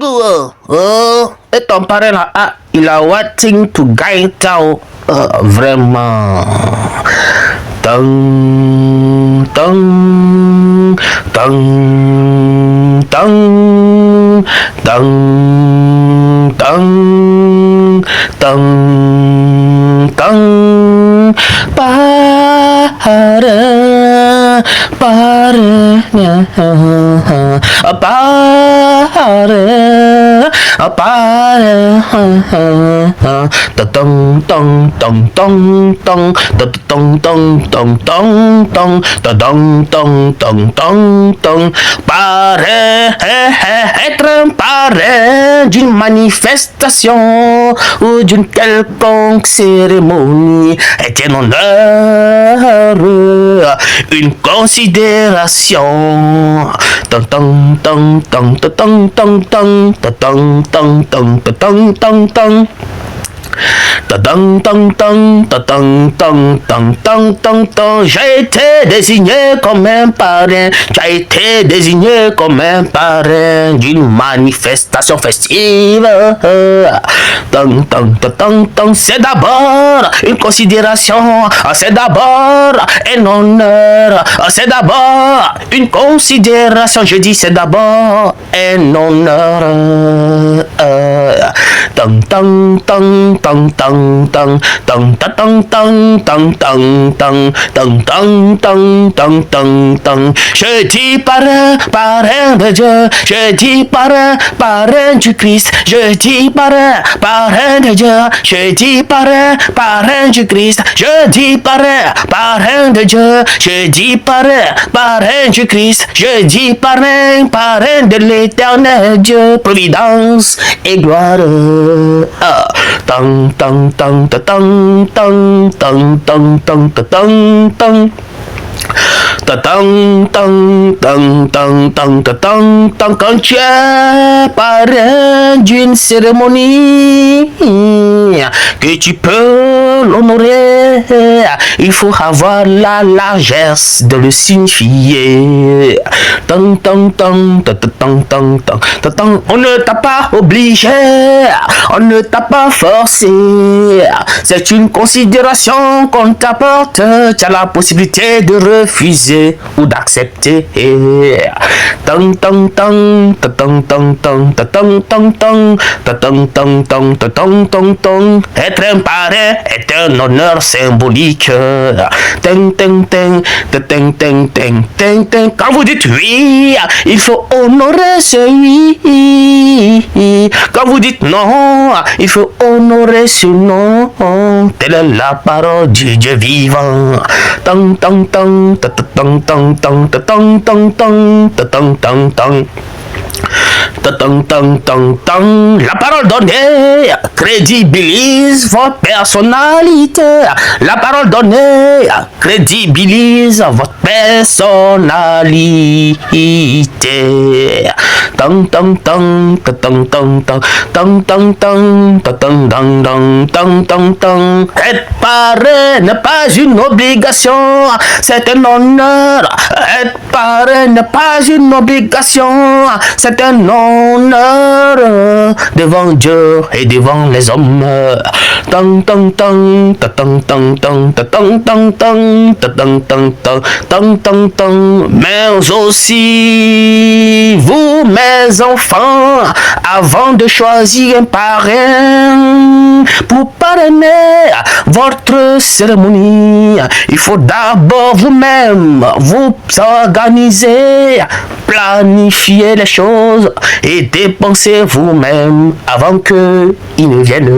Digo, et ton parrain là, il a waiting to guide tao. Vraiment. Tang, tang, tang, tang, tang, tang, tang, tang, para, tong tong tong tong tong tong tong tong tong tong tong tong tong tong tong paraît être un parrain d'une manifestation ou d'une quelconque cérémonie est un honneur, une considération. Tong tong tong tong tong tong tong tong tong tong tong tong tong. Tang tang tang tang tang tang tang tang tang. J'ai été désigné comme un parrain. J'ai été désigné comme un parrain d'une manifestation festive. Tang tang tang tang. C'est d'abord une considération. C'est d'abord un honneur. C'est d'abord une considération. Je dis c'est d'abord un honneur. Tang tang tang tang tang tang tang tang tang tang tang tang tang tang tang tang tang tang. Je dis parrain, parrain de Dieu. Je dis parrain, parrain du Christ. Je dis parrain, parrain de Dieu. Je dis parrain, parrain du Christ. Je dis parrain, parrain de Dieu. Je dis parrain, parrain du Christ. Je dis parrain, parrain de l'éternel Dieu. Providence et gloire. Tang tang tang tang tang tang tang tang tang tang. Tang tang tang tang tang tang tang. Quand tu es parrain d'une cérémonie que tu peux l'honorer, il faut avoir la largesse de le signifier. Tang tang tang tang tang tang tang tang. On ne t'a pas obligé, on ne t'a pas forcé. C'est une considération qu'on t'apporte. Tu as la possibilité de refuser ou d'accepter. Tang tang tang tang tang tang tang tang tang tang tang tang tang tang tang. Être un parrain est un honneur symbolique. Tang tang tang tang tang tang tang tang. Quand vous dites oui, il faut honorer ce oui. Quand vous dites non, il faut honorer ce non. Telle est la parole du Dieu vivant. Tang tang tang tang tang tang tang tang tang tang tang tang. Tang tang tang tang. La parole donnée crédibilise votre personnalité. La parole donnée crédibilise votre personnalité. Tang tang tang tang tang tang tang tang tang tang tang tang tang tang. Être parrain n'est pas une obligation, c'est un honneur. Être parrain n'est pas une obligation, c'est un honneur devant Dieu et devant les hommes. Tang tang tang tang tang tang tang tang tang tang tang tang tang tang. Mais aussi vous, mes enfants, avant de choisir un parrain pour parrainer votre cérémonie, il faut d'abord vous-même vous organiser, planifier les choses et dépenser vous-même avant qu'ils ne viennent,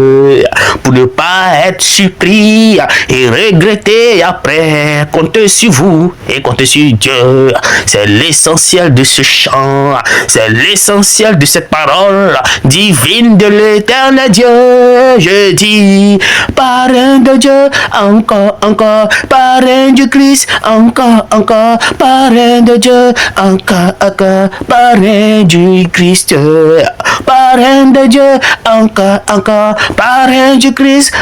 pour ne pas être surpris et regretter après. Comptez sur vous et comptez sur Dieu. C'est l'essentiel de ce chant, c'est l'essentiel de cette parole divine de l'éternel Dieu. Je dis parrain de Dieu, encore, encore, parrain du Christ, encore, encore, parrain de Dieu, encore, encore, parrain du Christ, parrain de Dieu, encore, encore, parrain du Christ,